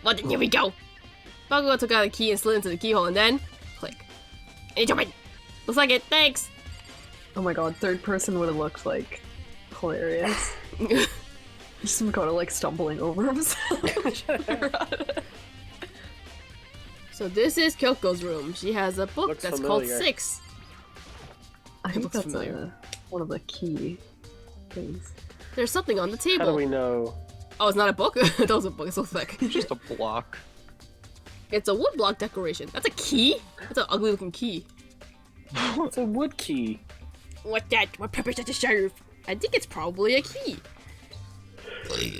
Oh, then here we go. Bakugo took out a key and slid into the keyhole, and then click. And it's open. Looks like it. Thanks. Oh my god, third person would have looked like hilarious. Just Makoto like stumbling over himself. So this is Kyoko's room. She has a book Looks that's familiar. called 6. I think looks that's familiar. one of the key things. There's something on the table. How do we know? Oh, it's not a book? That was a book. It's so thick. Just a block. It's a wood block decoration. That's a key? That's an ugly looking key. It's a wood key. What's that? What purpose does it serve? I think it's probably a key.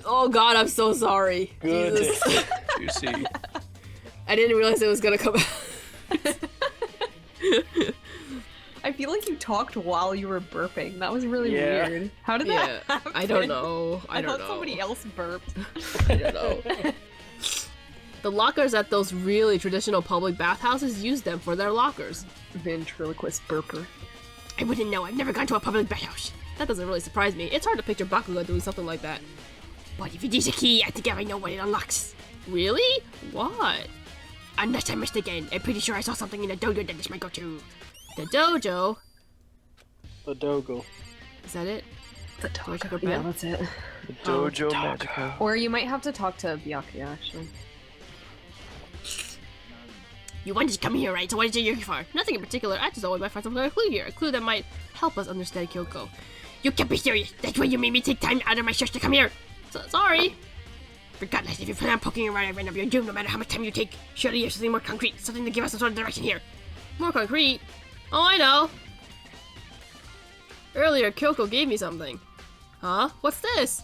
Oh god, I'm so sorry. Good. Jesus. Juicy. I didn't realize it was gonna come out. I feel like you talked while you were burping. That was really Yeah. weird. How did Yeah, that happen? I don't know. I don't thought know. somebody else burped. I don't know. The lockers at those really traditional public bathhouses use them for their lockers. Ventriloquist burper. I wouldn't know. I've never gone to a public bathhouse. That doesn't really surprise me. It's hard to picture Bakugo doing something like that. But if it is a key, I think I know what it unlocks. Really? What? Unless I'm mistaken, I'm pretty sure I saw something in the dojo that this might go to. The dojo? The dogo. Is that it? The Do I check her Yeah, bed? that's it. The Dojo Magica. Or you might have to talk to Byakuya, actually. You wanted to come here, right? So what did you here for? Nothing in particular. I just thought we might find some kind of clue here. A clue that might help us understand Kyoko. You can't be serious. That's why you made me take time out of my shift to come here. Sorry. Regardless, if you plan on poking around, I ran up your doom no matter how much time you take. Surely you have something more concrete. Something to give us some sort of direction here. More concrete? Oh, I know. Earlier, Kyoko gave me something. Huh? What's this?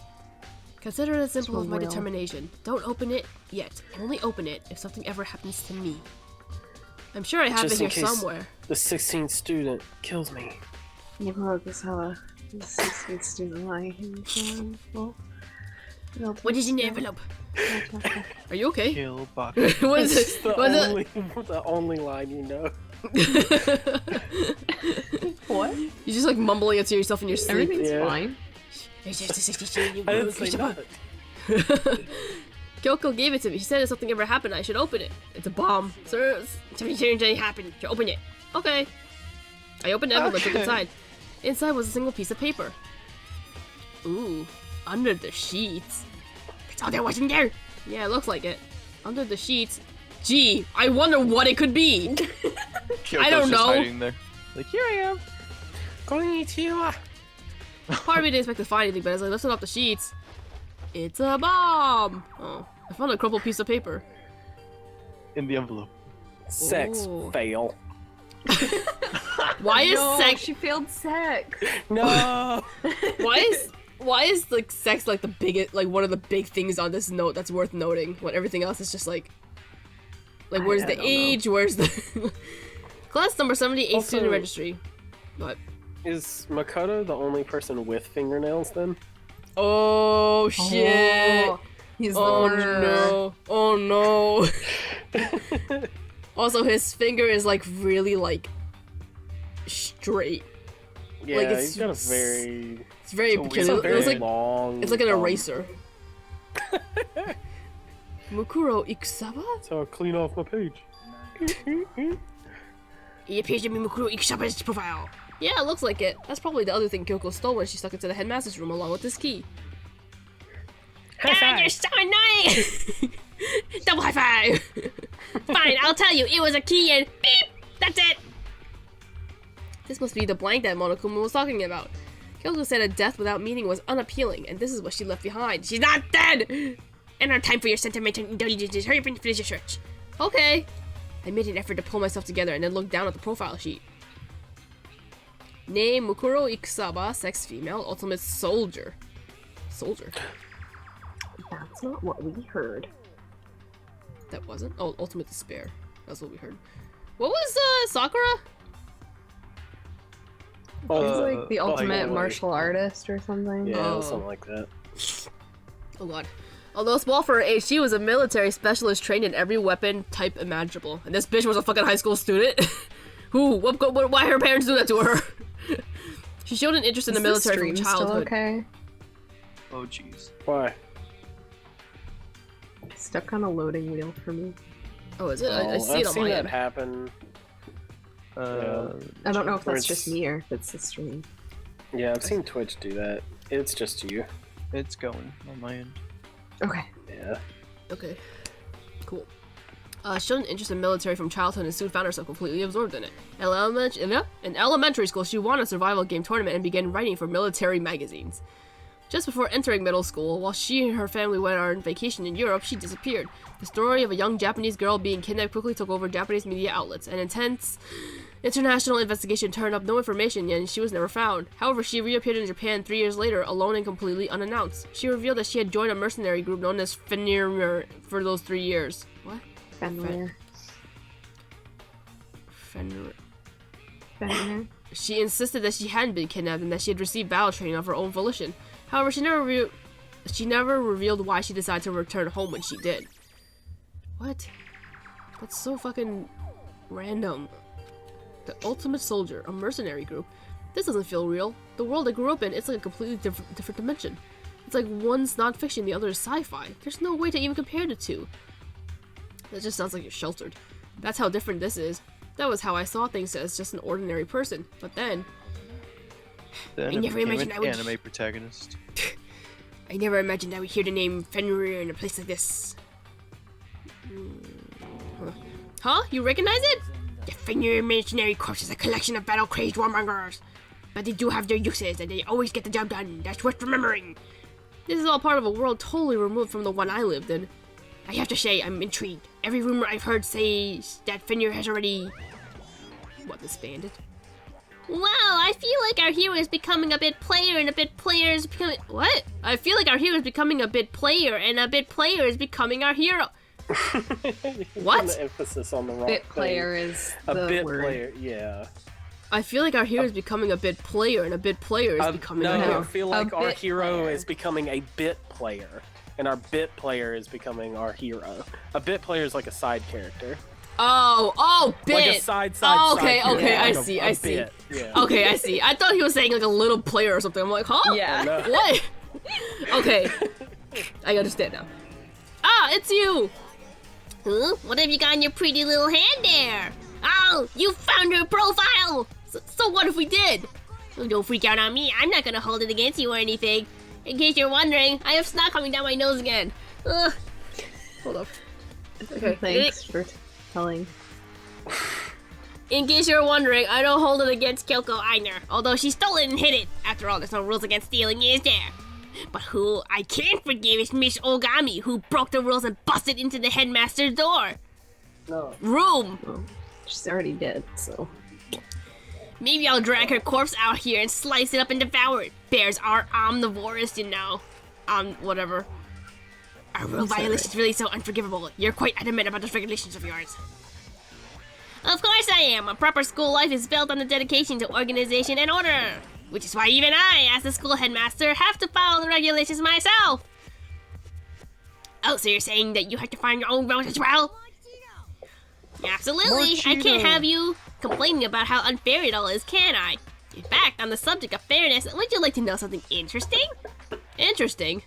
Consider it a symbol of my Real. determination. Don't open it yet. Only open it if something ever happens to me. I'm sure I have Just it here in case somewhere. the 16th student kills me. What is in the envelope? Are you okay? Kill Baku. What is It's it? the What is only, the only line you know. it? What? You're just like mumbling it to yourself in your sleep. Everything's Yeah. fine. It's just a 62 I didn't say nothing. Kyoko gave it to me. She said if something ever happened, I should open it. It's a bomb. Sir, something happened. You should open it. Okay. I opened the envelope and looked inside. Inside was a single piece of paper. Ooh, under the sheets. That's all there was in there. Yeah, it looks like it. Under the sheets. Gee, I wonder what it could be. Kyoko's don't just know. hiding there. Like, here I am. Konnichiwa. Part of me didn't expect to find anything, but as I lifted up the sheets, it's a bomb. Oh, I found a crumpled piece of paper. In the envelope. Sex Ooh. fail. Why is No, sex? she failed sex. No. Why is like sex like the biggest, like one of the big things on this note that's worth noting when everything else is just like where's I the don't age? Where's the class number 78 Also- student registry? But Is Makoto the only person with fingernails then? oh shit! Oh, he's the Oh murderer. no! Oh no! Also, his finger is like really like straight. Yeah, Like, he's got a very, It's very It's a peculiar. it's a It very was like long. it's like an eraser. Mukuro Ikusawa? So I'll clean off my page. It appears to be Mukuro Ikusawa's profile. Yeah, it looks like it. That's probably the other thing Kyoko stole when she stuck it to the headmaster's room along with this key. High You're five. so annoying! Double high five! Fine, I'll tell you, it was a key and beep! That's it! This must be the blank that Monokuma was talking about. Kyoko said a death without meaning was unappealing, and this is what she left behind. She's not dead! And our time for your sentimental indulgences. Hurry up and finish your search. Okay. I made an effort to pull myself together and then looked down at the profile sheet. Name Mukuro Ikusawa, sex female, ultimate soldier. Soldier? That's not what we heard. That wasn't? Oh, ultimate despair. That's what we heard. What was, Sakura? He's Oh, like the ultimate wait. martial artist or something. Yeah, Oh. something like that. Oh god. Although small for her age, she was a military specialist trained in every weapon type imaginable. And this bitch was a fucking high school student. Who? Why her parents do that to her? She showed an interest in the Is military the from stream still childhood. okay? Oh, jeez. Why? Stuck on a loading wheel for me. Oh, is it? I see I've it on seen my that end. happen. I don't know if Where that's it's- just me or if it's the stream. Yeah, I've seen Twitch do that. It's just you. It's going on my end. Okay. Yeah. Okay. Cool. Shown interest in military from childhood and soon found herself completely absorbed in it. In elementary school, she won a survival game tournament and began writing for military magazines. Just before entering middle school, while she and her family went on vacation in Europe, she disappeared. The story of a young Japanese girl being kidnapped quickly took over Japanese media outlets. An intense international investigation turned up no information yet, and she was never found. However, she reappeared in Japan 3 years later, alone and completely unannounced. She revealed that she had joined a mercenary group known as Fenrir for those 3 years. What? Fenrir. Fenrir. She insisted that she hadn't been kidnapped and that she had received battle training of her own volition. However, she never revealed why she decided to return home when she did. What? That's so fucking random. The Ultimate Soldier, a mercenary group. This doesn't feel real. The world I grew up in, it's like a completely different dimension. It's like one's non-fiction, the other is sci-fi. There's no way to even compare the two. That just sounds like you're sheltered. That's how different this is. That was how I saw things as just an ordinary person. But then... Then I it never became imagined an I would- anime protagonist. I never imagined I would hear the name Fenrir in a place like this. Huh? You recognize it? The Fenrir Mercenary Corps is a collection of battle-crazed warmongers. But they do have their uses, and they always get the job done. That's worth remembering. This is all part of a world totally removed from the one I lived in. I have to say, I'm intrigued. Every rumor I've heard says that Fenrir has already... What, disbanded? Wow, I feel like our hero is becoming a bit player, and a bit player is becoming... What? I feel like our hero is becoming a bit player, and a bit player is becoming our hero. What? The emphasis on the wrong Bit thing. player is A the bit word. player, yeah. I feel like our hero is becoming a bit player, and a bit player is becoming no, our I hero. feel like our bit hero player. is becoming a bit player, and our bit player is becoming our hero. A bit player is like a side character, Oh, bit! like a side. Oh, okay, side okay, character, I see, a I see. bit, yeah. Okay, I see. I thought he was saying like a little player or something. I'm like, huh? Yeah. No. What? Okay. I understand now. Ah, it's you! Huh? What have you got in your pretty little hand there? Oh, you found her profile! So what if we did? Oh, don't freak out on me. I'm not gonna hold it against you or anything. In case you're wondering, I have snot coming down my nose again. Ugh. Hold up. Okay. Thanks for telling. In case you're wondering, I don't hold it against Kyoko either. Although she stole it and hid it. After all, there's no rules against stealing, is there? But who I can't forgive is Miss Ogami, who broke the rules and busted into the headmaster's door. No. Room! Well, she's already dead, so. Maybe I'll drag her corpse out here and slice it up and devour it. Bears are omnivorous, you know. Whatever. Are rule violations really so unforgivable? You're quite adamant about those regulations of yours. Of course I am. A proper school life is built on the dedication to organization and order. Which is why even I, as the school headmaster, have to follow the regulations myself. Oh, so you're saying that you have to find your own rules as well? Absolutely. I can't have you complaining about how unfair it all is, can I? In fact, on the subject of fairness, would you like to know something interesting? Interesting?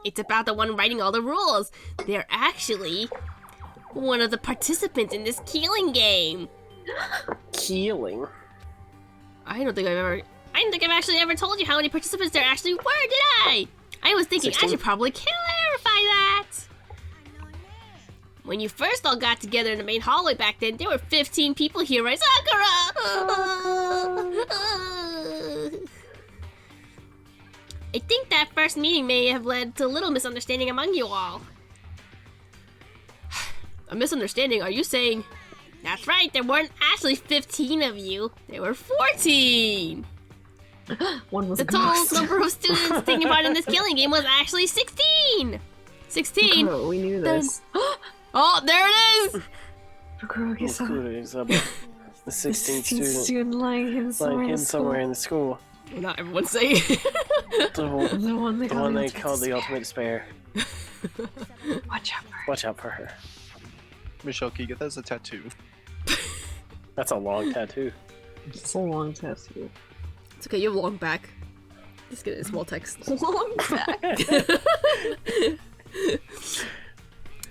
It's about the one writing all the rules. They're actually one of the participants in this killing game. Keeling. I don't think I've actually ever told you how many participants there actually were, did I? I was thinking 16? I should probably clarify that. When you first all got together in the main hallway back then, there were 15 people here, right, Sakura? I think that first meeting may have led to a little misunderstanding among you all. A misunderstanding? Are you saying... That's right, there weren't actually 15 of you. There were 14! One was The a total ghost. number of students taking part in this killing game was actually 16! 16! Oh, we knew this. Oh, there it is! Including the 16th student lying hidden like hidden somewhere in the school. Well, not everyone say The one, The one they the one they called the ultimate despair. Watch out for her. Watch out for her. Michelle, can you get that as a tattoo? That's a long tattoo. It's a long tattoo. It's okay, you have long back. Just get it in small text. Long back.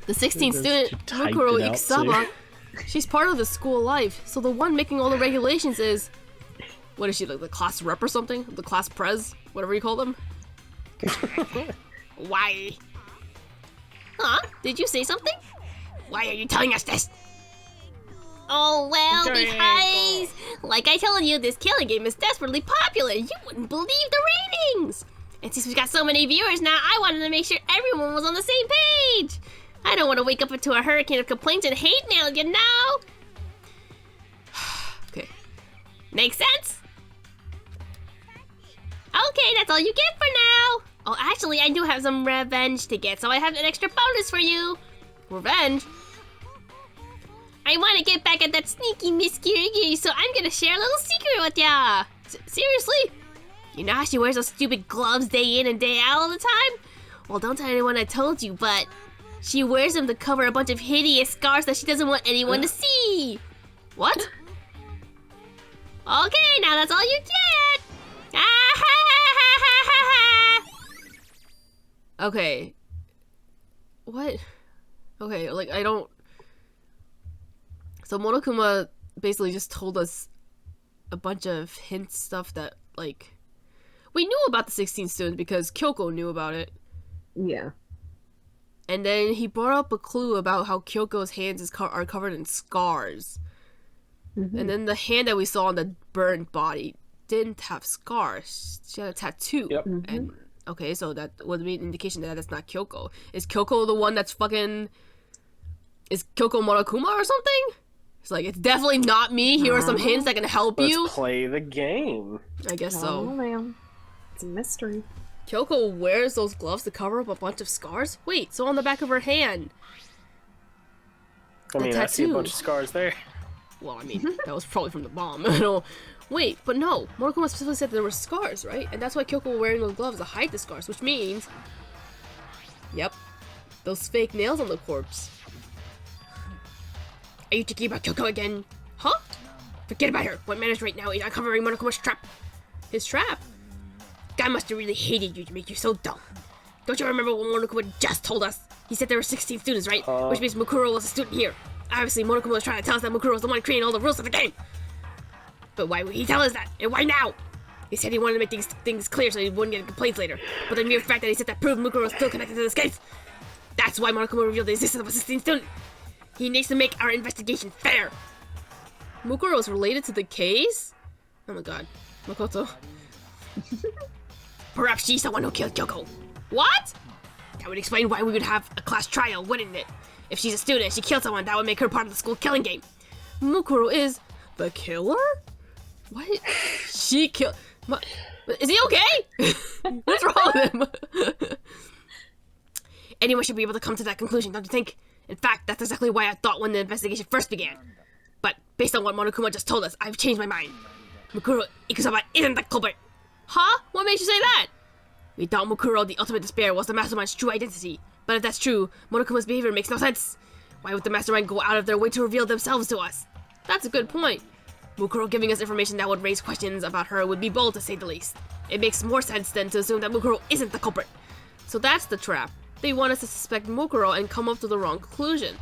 The 16th She student, typed Mukuro it out, Ikisaba, too. she's part of the school life, so the one making all the regulations is... What is she, like the class rep or something? The class prez? Whatever you call them? Why? Huh? Did you say something? Why are you telling us this? Oh, well, because... Like I told you, this killing game is desperately popular. You wouldn't believe the ratings! And since we got so many viewers now, I wanted to make sure everyone was on the same page! I don't want to wake up into a hurricane of complaints and hate mail, you know? Okay. Makes sense? Okay, that's all you get for now! Oh, actually, I do have some revenge to get, so I have an extra bonus for you! Revenge? I want to get back at that sneaky Miss Kirigi, so I'm gonna share a little secret with ya! Seriously? You know how she wears those stupid gloves day in and day out all the time? Well, don't tell anyone I told you, but she wears them to cover a bunch of hideous scars that she doesn't want anyone to see! What? Okay, now that's all you get! Okay. What? Okay, like, I don't... So Monokuma basically just told us a bunch of hint stuff that, like... We knew about the 16th student because Kyoko knew about it. Yeah. And then he brought up a clue about how Kyoko's hands are covered in scars. Mm-hmm. And then the hand that we saw on the burnt body didn't have scars. She had a tattoo. Yep. Mm-hmm. And okay, so that would be an indication that that's not Kyoko. Is Kyoko the one that's fucking... Is Kyoko Monokuma or something? It's like, it's definitely not me. Here are some hints that can help Let's you. play the game. I guess Oh, so. man. It's a mystery. Kyoko wears those gloves to cover up a bunch of scars? Wait, so on the back of her hand. I mean, I see a tattoo. bunch of scars there. Well, I mean, that was probably from the bomb. I don't... Wait, but no. Monokuma specifically said there were scars, right? And that's why Kyoko was wearing those gloves to hide the scars, which means... Yep. Those fake nails on the corpse. Are you thinking about Kyoko again? Huh? Forget about her. What matters right now is uncovering Monokuma's trap. His trap? God must have really hated you to make you so dumb. Don't you remember what Monokuma just told us? He said there were 16 students, right? Which means Mukuro was a student here. Obviously, Monokuma was trying to tell us that Mukuro was the one creating all the rules of the game. But why would he tell us that? And why now? He said he wanted to make things clear so he wouldn't get complaints later. But the mere fact that he said that proved Mukuro was still connected to this case. That's why Monokuma revealed the existence of a 16 student. He needs to make our investigation fair. Mukuro is related to the case? Oh my god. Makoto. Perhaps she's the one who killed Kyoko. What? That would explain why we would have a class trial, wouldn't it? If she's a student and she killed someone, that would make her part of the school killing game. Mukuro is the killer? What? She killed... Is he okay? What's wrong with him? Anyone should be able to come to that conclusion, don't you think? In fact, that's exactly why I thought when the investigation first began. But based on what Monokuma just told us, I've changed my mind. Mukuro Ikisaba isn't the culprit. Huh? What makes you say that? We thought Mukuro, the ultimate despair, was the mastermind's true identity. But if that's true, Monokuma's behavior makes no sense. Why would the mastermind go out of their way to reveal themselves to us? That's a good point. Mukuro giving us information that would raise questions about her would be bold, to say the least. It makes more sense than to assume that Mukuro isn't the culprit. So that's the trap. They want us to suspect Mukuro and come up to the wrong conclusion.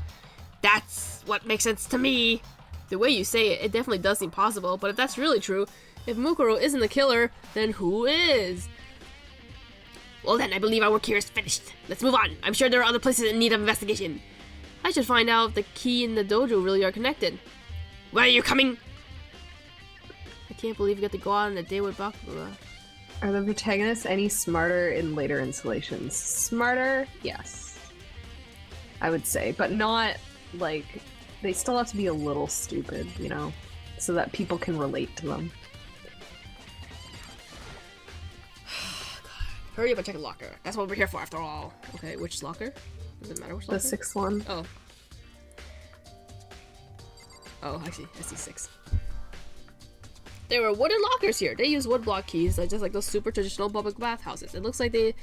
That's what makes sense to me. The way you say it, it definitely does seem possible, but if that's really true, if Mukuro isn't the killer, then who is? Well then, I believe our work here is finished. Let's move on. I'm sure there are other places in need of investigation. I should find out if the key and the dojo really are connected. Where are you coming? I can't believe you got to go out on a date with Bakuba. Are the protagonists any smarter in later installations? Smarter? Yes. I would say, but not, like, they still have to be a little stupid, you know, so that people can relate to them. Hurry up and check the locker. That's what we're here for after all. Okay, which locker? Does it matter which locker? The 6th one. Oh. Oh, I see 6. There were wooden lockers here. They use wood block keys, just like those super traditional public bathhouses. It looks like they...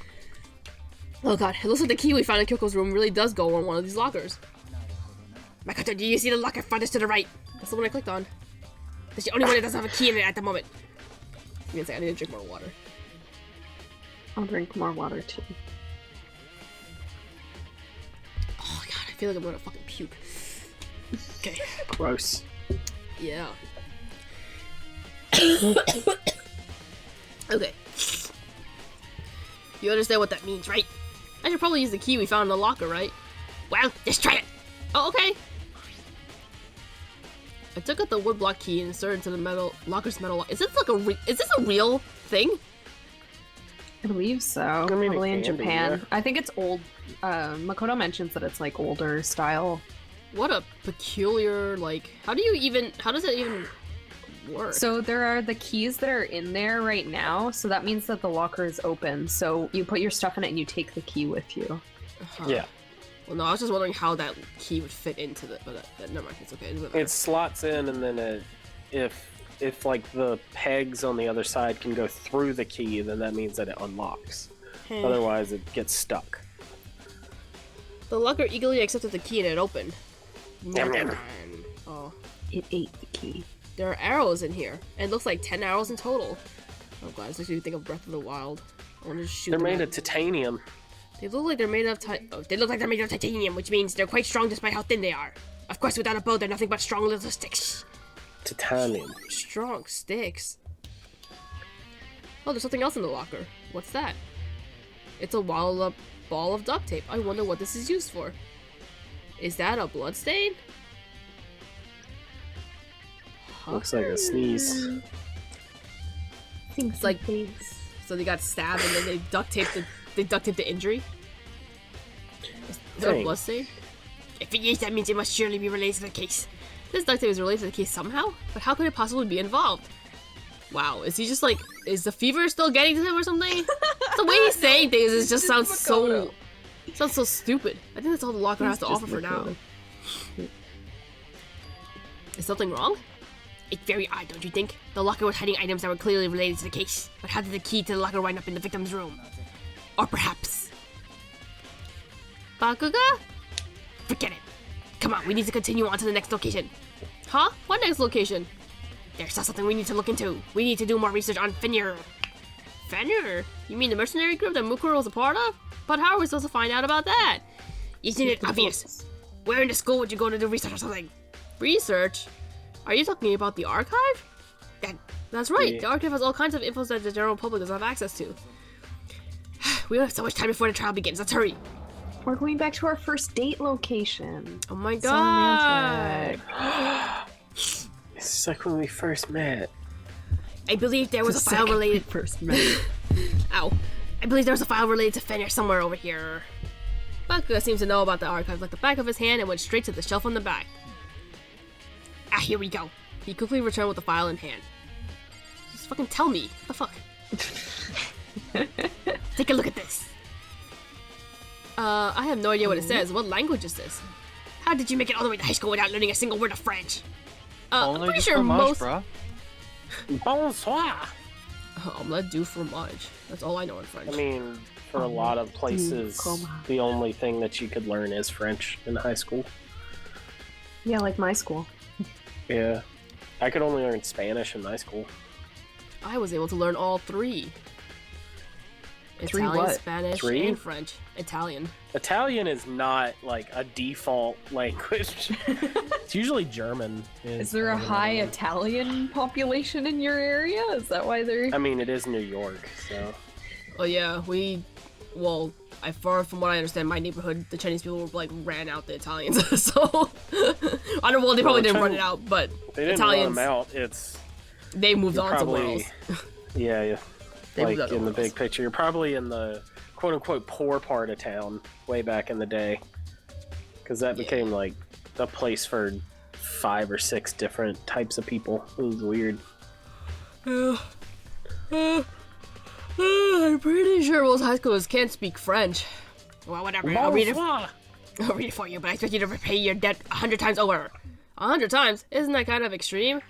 Oh god, it looks like the key we found in Kyoko's room really does go on one of these lockers. Makoto, do you see the locker farthest to the right? That's the one I clicked on. That's the only one that doesn't have a key in it at the moment. Give me a second, I need to drink more water. I'll drink more water too. Oh god, I feel like I'm gonna fucking puke. Okay. Gross. Yeah. Okay. You understand what that means, right? I should probably use the key we found in the locker, right? Well, just try it! Oh, okay. I took out the woodblock key and inserted into the locker's metal lock. Is this like is this a real thing? I believe so. mean, it Probably in can be, Japan. yeah. I think it's old. Makoto mentions that it's like older style. What a peculiar, like, how does it even work? So there are the keys that are in there right now, so that means that the locker is open. So you put your stuff in it and you take the key with you. Yeah. Well, no, I was just wondering how that key would fit into the, but never mind, it's okay. It doesn't matter. It slots in, and then if like the pegs on the other side can go through the key, then that means that it unlocks. Otherwise, it gets stuck. The locker eagerly accepted the key and it opened. Yum, yum. Oh, It ate the key. there are arrows in here, and it looks like 10 arrows in total. Oh god, this makes me think of Breath of the Wild. I want to shoot They're them made at- of titanium. They look like they're made of they look like they're made of titanium, which means they're quite strong despite how thin they are. Of course, without a bow, they're nothing but strong little sticks. Titanium. Strong sticks. Oh, there's something else in the locker. What's that? It's a ball of duct tape. I wonder what this is used for. Is that a blood stain? Huh? Looks like a sneeze. Thinks like- So they got stabbed and then they duct taped the injury? Is there a Dang. blood stain? If it is, that means it must surely be related to the case. This duct tape is related to the case somehow? But how could it possibly be involved? Wow, is he just like, is the fever still getting to him or something? The way he's saying things is just sounds so stupid. I think that's all the locker has to offer for now. Is something wrong? It's very odd, don't you think? The locker was hiding items that were clearly related to the case. But how did the key to the locker wind up in the victim's room? Or perhaps... Bakuga? Forget it. Come on, we need to continue on to the next location. Huh? What next location? There's still something we need to look into. We need to do more research on Fenrir. Fenrir? You mean the mercenary group that Mukuro was a part of? But how are we supposed to find out about that? Isn't it obvious? Where in the school would you go to do research or something? Research? Are you talking about the archive? That's right. Yeah. The archive has all kinds of info that the general public doesn't have access to. We don't have so much time before the trial begins. Let's hurry. We're going back to our first date location. Oh my So god. romantic. It's like when we first met. I believe there was a The file second we related. first met. Ow. I believe there was a file related to Fenrir somewhere over here. Bakuga seems to know about the archive like the back of his hand and went straight to the shelf on the back. Ah, here we go. He quickly returned with the file in hand. Just fucking tell me. What the fuck? Take a look at this. I have no idea what it says. What language is this? How did you make it all the way to high school without learning a single word of French? I'm Only pretty the sure fromage, most... bruh. Bonsoir. Omelette du fromage. That's all I know in French. I mean, for a lot of places, the only thing that you could learn is French in high school. Yeah, like my school. Yeah. I could only learn Spanish in high school. I was able to learn all three. Three Italian, what? Spanish, Three? and French. Italian. Italian is not like a default language. It's usually German. Is there a high Italian population in your area? Is that why they're... I mean, it is New York, so. Oh yeah, well, far from what I understand, my neighborhood, the Chinese people like ran out the Italians. So, I don't. Well, they probably Well, didn't run China- it out, but They didn't Italians, run them out. It's they moved you're on somewhere probably, else. yeah. They Like moved on in the somewhere big picture, you're probably in the quote unquote poor part of town way back in the day, because that became like a place for 5 or 6 different types of people. It was weird. I'm pretty sure most high schoolers can't speak French. Well, whatever. I'll read it. Bonsoir. I'll read it for you, but I expect you to repay your debt 100 times over. 100 times? Isn't that kind of extreme?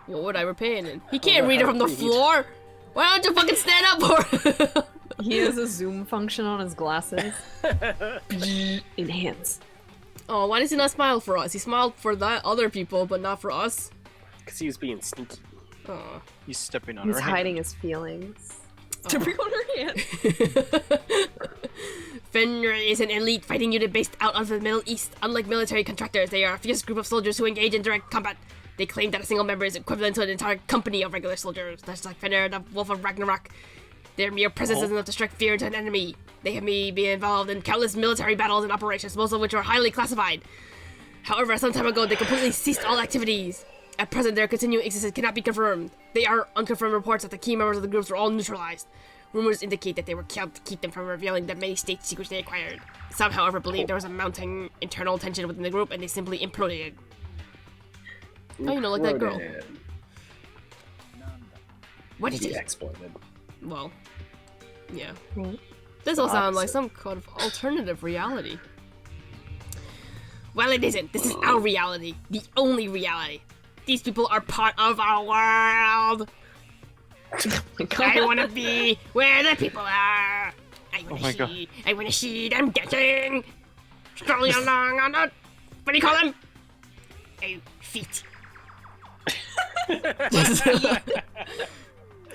What would I repay it in? He can't read it from the floor. Why don't you fucking stand up for it? He has a zoom function on his glasses. Enhance. Oh, why does he not smile for us? He smiled for the other people, but not for us. Because he was being sneaky. Oh. He's stepping on He's her hiding his feelings. Oh. To be on her hand. Fenrir is an elite fighting unit based out of the Middle East. Unlike military contractors, they are a fierce group of soldiers who engage in direct combat. They claim that a single member is equivalent to an entire company of regular soldiers. That's like Fenrir, the Wolf of Ragnarok. Their mere presence is enough to strike fear into an enemy. They have been involved in countless military battles and operations, most of which are highly classified. However, some time ago, they completely ceased all activities. At present, their continuing existence cannot be confirmed. They are unconfirmed reports that the key members of the groups were all neutralized. Rumors indicate that they were killed to keep them from revealing the many state secrets they acquired. Some, however, believe there was a mounting internal tension within the group and they simply imploded. Oh, you know, like that girl. What did He you... exploded. Well, yeah. This all sounds like some kind of alternative reality. Well, it isn't. This is our reality. The only reality. These people are part of our world. I want to be where the people are. I want to see them dancing. Strolling along on a... What do you call them? Feet.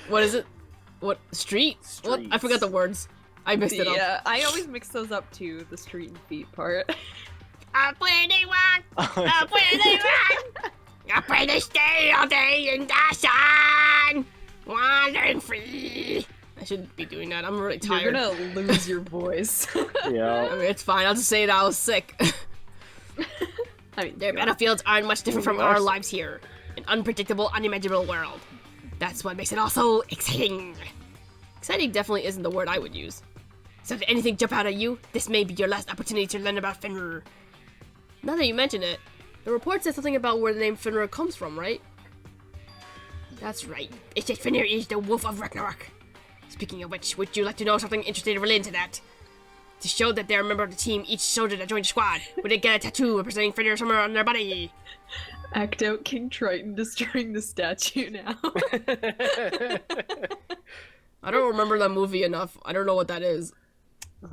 What is it? What? Street? What? I forgot the words. I mixed it up. Yeah, I always mix those up too, the street and feet part. Up where they walk. Up where they walk. Up where they stay all day in the sun. Wandering free. I shouldn't be doing that. I'm really tired. You're gonna lose your voice. Yeah. I mean, it's fine. I'll just say that I was sick. I mean, Their battlefields aren't much different from our lives here. An unpredictable, unimaginable world. That's what makes it all so exciting. Exciting definitely isn't the word I would use. So did anything jump out at you? This may be your last opportunity to learn about Fenrir. Now that you mention it, the report said something about where the name Fenrir comes from, right? That's right. It says Fenrir is the Wolf of Ragnarok. Speaking of which, would you like to know something interesting related to that? To show that they're a member of the team, each soldier that joined the squad would get a tattoo representing Fenrir somewhere on their body. Act out King Triton destroying the statue now. I don't remember that movie enough. I don't know what that is. I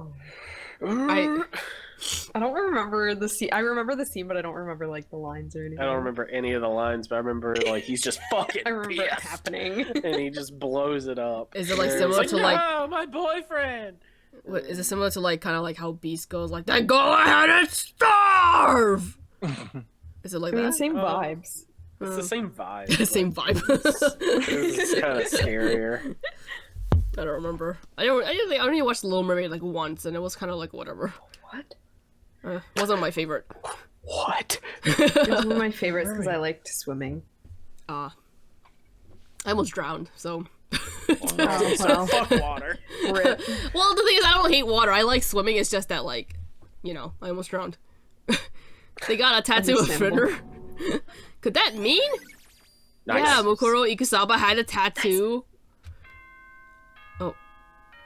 don't remember the scene. I remember the scene, but I don't remember like the lines or anything. I don't remember any of the lines, but I remember like he's just fucking I remember it pissed, happening. and he just blows it up. Is it like And similar he's to like? No, my boyfriend. What, is it similar to like kind of like how Beast goes like, "Then go ahead and starve"? Is it like I mean, that? same vibes. It's the same vibe. Same vibe. It's kind of scarier. I don't remember. I only watched Little Mermaid like once, and it was kind of like whatever. What? Wasn't my favorite. What? It was one of my favorites because I liked swimming. I almost drowned. So. Well. Fuck water. Rip. Well, the thing is, I don't hate water. I like swimming. It's just that, like, you know, I almost drowned. They got a tattoo of Fenrir. Could that mean? Nice. Yeah, Mukuro Ikusaba had a tattoo. Oh.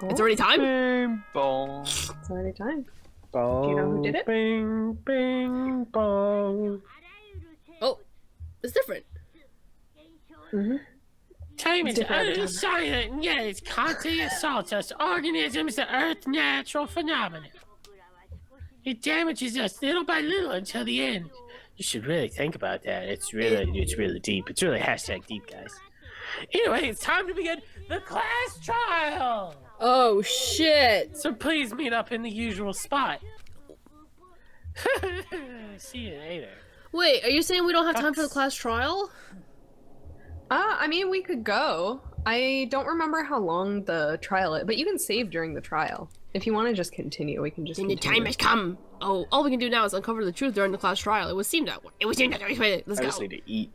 It's already time? Bing bong. It's already time. Bong, Do you know who did it? Bing, bing, bong. Oh, it's different. Time is different every time. silent, and yet its constantly assaults us organisms, the Earth's natural phenomenon. It damages us little by little until the end. You should really think about that. It's really deep. It's really #deep, guys. Anyway, it's time to begin the class trial. Oh, shit. So please meet up in the usual spot. See you later. Wait, are you saying we don't have time for the class trial? I mean, we could go. I don't remember how long the trial is, but you can save during the trial. If you want to just continue, we can just Then the time has come. Oh, all we can do now is uncover the truth during the class trial. It would seem that way. It would seem that way. Let's I go. just need to eat.